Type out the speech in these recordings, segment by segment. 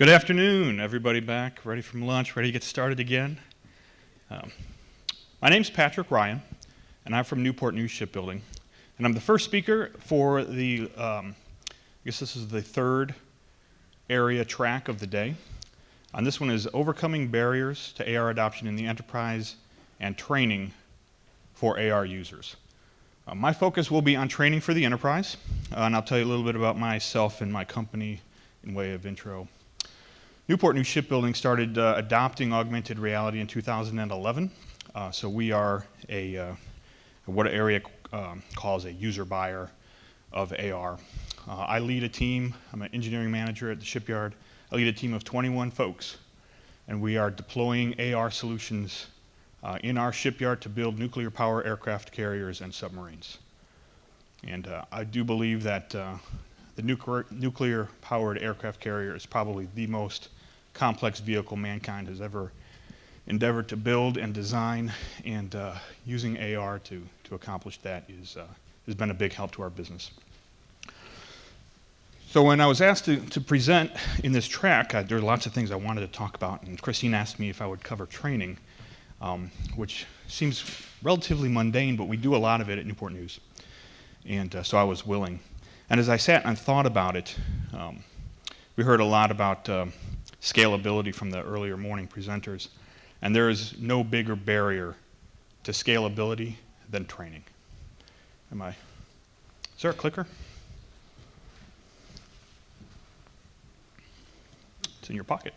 Good afternoon, everybody back, ready from lunch, ready to get started again. My name's Patrick Ryan, and I'm from Newport ShipBuilding. And I'm the first speaker for the, I guess this is the third area track of the day. And this one is overcoming barriers to AR adoption in the enterprise and training for AR users. My focus will be on training for the enterprise, and I'll tell you a little bit about myself and my company in way of intro. Newport ShipBuilding started adopting augmented reality in 2011. So we are what area calls a user buyer of AR. I lead a team. I'm an engineering manager at the shipyard. I lead a team of 21 folks, and we are deploying AR solutions in our shipyard to build nuclear power aircraft carriers and submarines. And I do believe that the nuclear powered aircraft carrier is probably the most complex vehicle mankind has ever endeavored to build and design, and using AR to accomplish that has been a big help to our business. So when I was asked to present in this track, there were lots of things I wanted to talk about, and Christine asked me if I would cover training, which seems relatively mundane, but we do a lot of it at Newport News, and so I was willing. And as I sat and thought about it, we heard a lot about scalability from the earlier morning presenters, and there is no bigger barrier to scalability than training. Is there a clicker? It's in your pocket.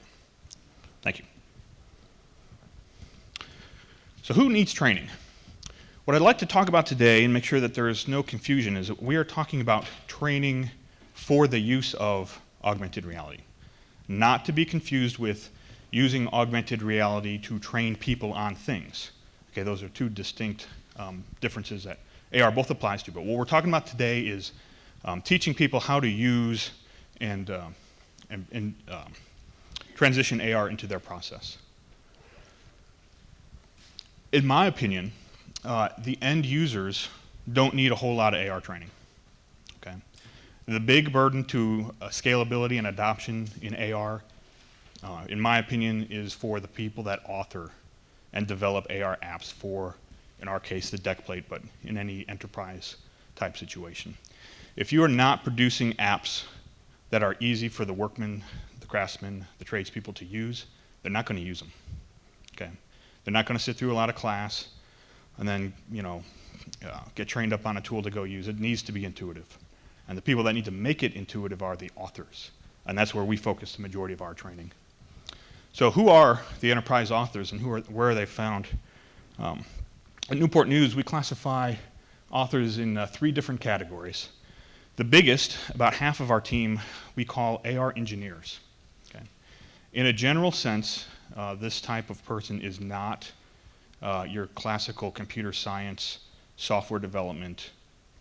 Thank you. So who needs training? What I'd like to talk about today, and make sure that there is no confusion, is that we are talking about training for the use of augmented reality. Not to be confused with using augmented reality to train people on things. Okay, those are two distinct differences that AR both applies to. But what we're talking about today is teaching people how to use and transition AR into their process. In my opinion, the end users don't need a whole lot of AR training. Okay? The big burden to scalability and adoption in AR, in my opinion, is for the people that author and develop AR apps for, in our case, the deck plate, but in any enterprise type situation. If you are not producing apps that are easy for the workmen, the craftsmen, the tradespeople to use, they're not going to use them. Okay? They're not going to sit through a lot of class and then, get trained up on a tool to go use it. It needs to be intuitive. And the people that need to make it intuitive are the authors. And that's where we focus the majority of our training. So who are the enterprise authors, and where are they found? At Newport News, we classify authors in 3 different categories. The biggest, about half of our team, we call AR engineers. Okay? In a general sense, this type of person is not your classical computer science, software development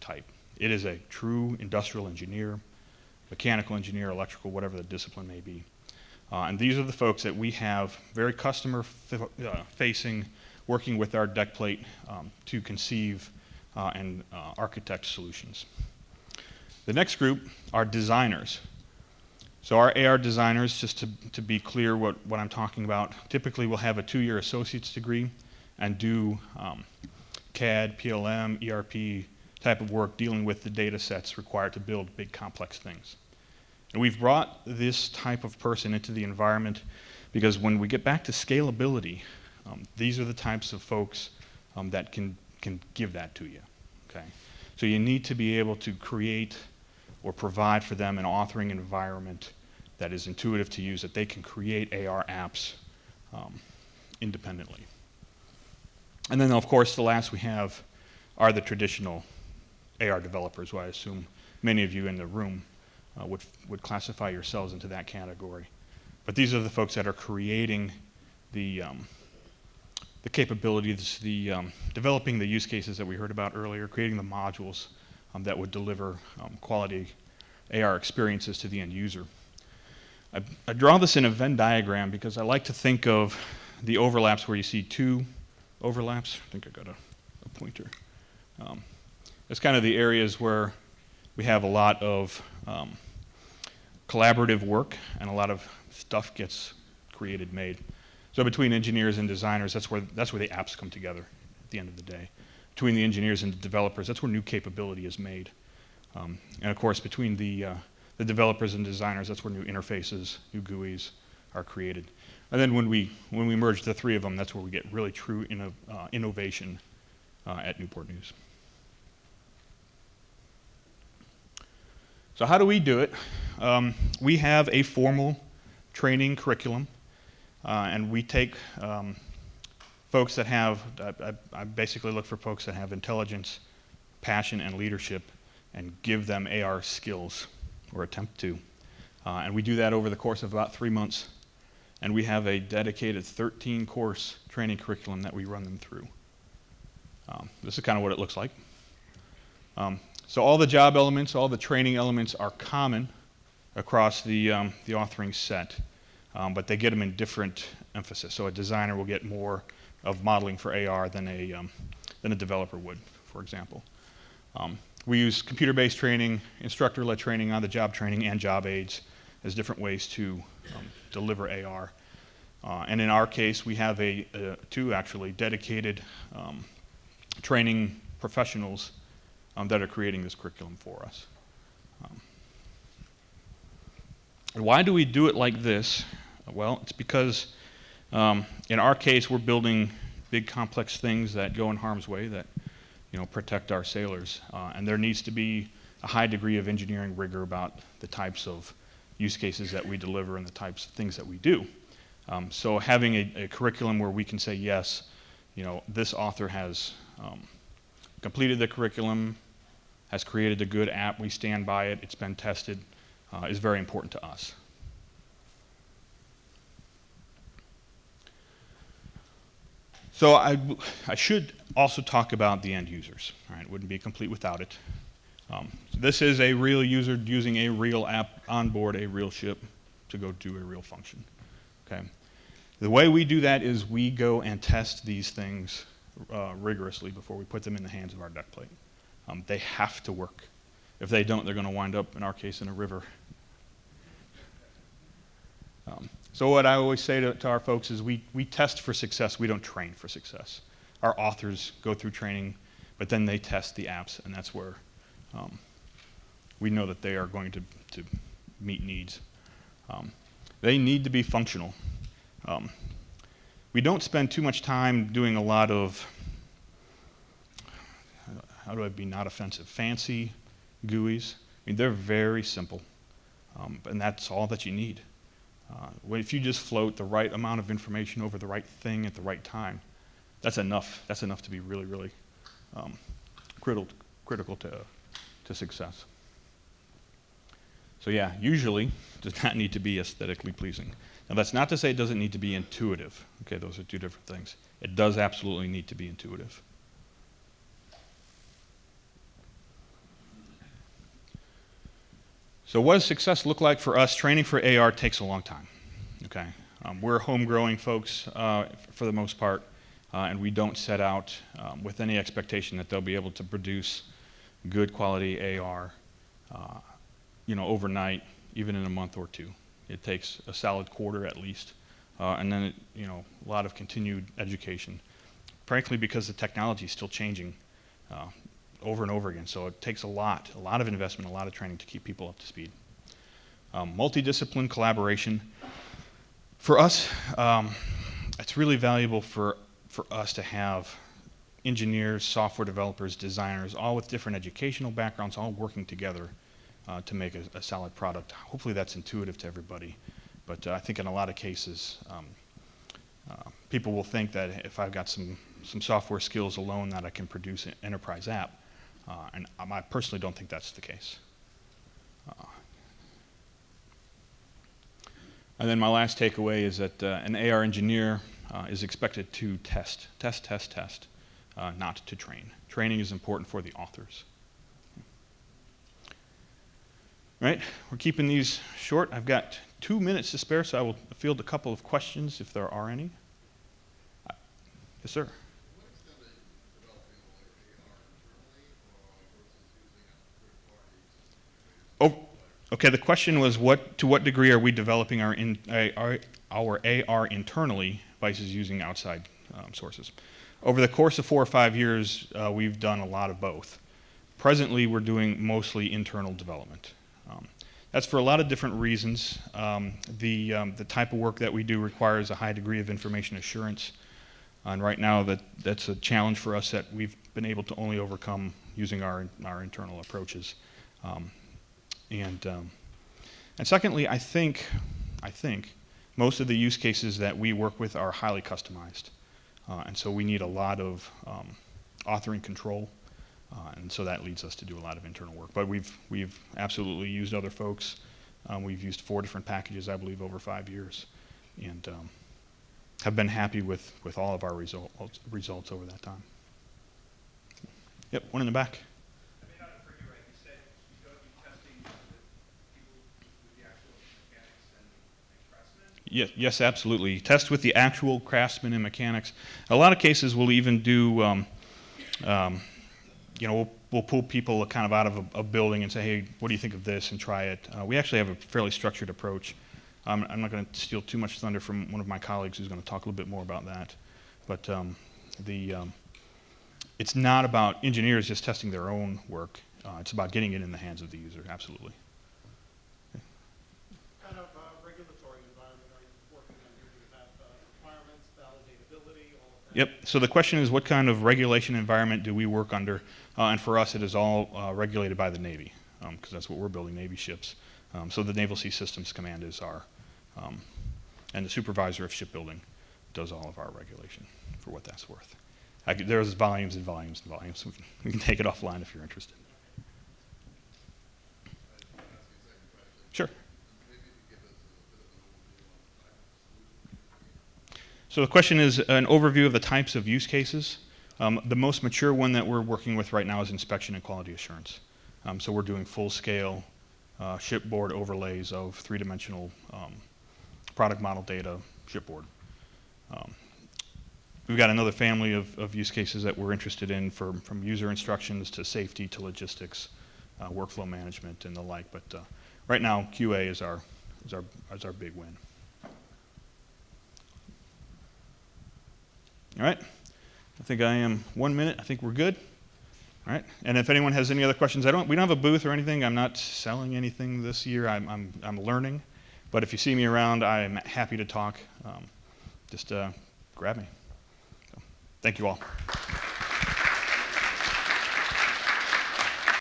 type. It is a true industrial engineer, mechanical engineer, electrical, whatever the discipline may be. And these are the folks that we have very customer-facing, working with our deck plate to conceive and architect solutions. The next group are designers. So our AR designers, just to be clear what I'm talking about, typically will have a 2-year associate's degree and do CAD, PLM, ERP type of work dealing with the data sets required to build big complex things. And we've brought this type of person into the environment because when we get back to scalability, these are the types of folks that can give that to you. Okay? So you need to be able to create or provide for them an authoring environment that is intuitive to use, that they can create AR apps independently. And then, of course, the last we have are the traditional AR developers, who I assume many of you in the room would classify yourselves into that category. But these are the folks that are creating the capabilities, developing the use cases that we heard about earlier, creating the modules that would deliver quality AR experiences to the end user. I draw this in a Venn diagram because I like to think of the overlaps where you see 2 overlaps. I think I got a pointer. It's kind of the areas where we have a lot of collaborative work and a lot of stuff gets created, made. So between engineers and designers, that's where the apps come together at the end of the day. Between the engineers and the developers, that's where new capability is made. And of course, between the developers and designers, that's where new interfaces, new GUIs are created. And then when we merge the three of them, that's where we get really true innovation at Newport News. So how do we do it? We have a formal training curriculum, and we take folks that have, I basically look for folks that have intelligence, passion, and leadership, and give them AR skills, or attempt to. And we do that over the course of about 3 months. And we have a dedicated 13-course training curriculum that we run them through. This is kind of what it looks like. So all the job elements, all the training elements are common across the authoring set, but they get them in different emphasis. So a designer will get more of modeling for AR than a developer would, for example. We use computer-based training, instructor-led training, on-the-job training, and job aids as different ways to deliver AR. And in our case, we have two actually dedicated training professionals that are creating this curriculum for us. And why do we do it like this? Well, it's because in our case, we're building big complex things that go in harm's way that protect our sailors. And there needs to be a high degree of engineering rigor about the types of use cases that we deliver and the types of things that we do. So having a curriculum where we can say, yes, this author has completed the curriculum, has created a good app, we stand by it, it's been tested, is very important to us. So I should also talk about the end users. All right, it wouldn't be complete without it. So this is a real user using a real app on board a real ship to go do a real function. Okay. The way we do that is we go and test these things rigorously before we put them in the hands of our deck plate. They have to work. If they don't, they're going to wind up, in our case, in a river. So what I always say to our folks is we test for success, we don't train for success. Our authors go through training, but then they test the apps, and that's where we know that they are going to meet needs. They need to be functional. We don't spend too much time doing a lot of, how do I be not offensive, fancy GUIs. I mean, they're very simple, and that's all that you need. If you just float the right amount of information over the right thing at the right time, that's enough. That's enough to be really, really critical to success. So yeah, usually does not need to be aesthetically pleasing. Now that's not to say it doesn't need to be intuitive. Okay, those are two different things. It does absolutely need to be intuitive. So what does success look like for us? Training for AR takes a long time. Okay, we're home-growing folks for the most part, and we don't set out with any expectation that they'll be able to produce good quality AR, overnight, even in a month or two. It takes a solid quarter at least, and then a lot of continued education. Frankly, because the technology is still changing over and over again, so it takes a lot of investment, a lot of training to keep people up to speed. Multidiscipline collaboration. For us, it's really valuable for us to have engineers, software developers, designers, all with different educational backgrounds, all working together to make a solid product. Hopefully that's intuitive to everybody, but I think in a lot of cases, people will think that if I've got some software skills alone that I can produce an enterprise app, and I personally don't think that's the case. And then my last takeaway is that an AR engineer is expected to test, not to train. Training is important for the authors. All right, we're keeping these short. I've got 2 minutes to spare, so I will field a couple of questions if there are any. Yes, sir. Okay, the question was to what degree are we developing our AR internally versus using outside sources? Over the course of 4 or 5 years, we've done a lot of both. Presently, we're doing mostly internal development. That's for a lot of different reasons. The type of work that we do requires a high degree of information assurance, and right now that's a challenge for us that we've been able to only overcome using our internal approaches. And secondly, I think most of the use cases that we work with are highly customized, and so we need a lot of authoring control, and so that leads us to do a lot of internal work. But we've absolutely used other folks. We've used 4 different packages, I believe, over 5 years, and have been happy with all of our results over that time. Yep, one in the back. I may not have heard you right. You said you don't do testing with people with the actual mechanics and craftsmen? Yes, absolutely. Test with the actual craftsmen and mechanics. A lot of cases we'll even do, we'll pull people kind of out of a building and say, hey, what do you think of this, and try it. We actually have a fairly structured approach. I'm not going to steal too much thunder from one of my colleagues who's going to talk a little bit more about that. But it's not about engineers just testing their own work. It's about getting it in the hands of the user, absolutely. What kind of regulatory environment are you working under? Do you have requirements, validatability, all of that? Yep, so the question is what kind of regulation environment do we work under? And for us it is all regulated by the Navy, because that's what we're building, Navy ships. So the Naval Sea Systems Command is our, and the supervisor of shipbuilding does all of our regulation, for what that's worth. There's volumes and volumes and volumes. We can take it offline if you're interested. Sure. So the question is an overview of the types of use cases. The most mature one that we're working with right now is inspection and quality assurance. So we're doing full-scale shipboard overlays of 3-dimensional product model data shipboard. We've got another family of use cases that we're interested in, from user instructions to safety to logistics, workflow management and the like. But right now, QA is our big win. All right, I think I am 1 minute. I think we're good. All right, and if anyone has any other questions, we don't have a booth or anything. I'm not selling anything this year. I'm learning, but if you see me around, I'm happy to talk. Just grab me. So, thank you all.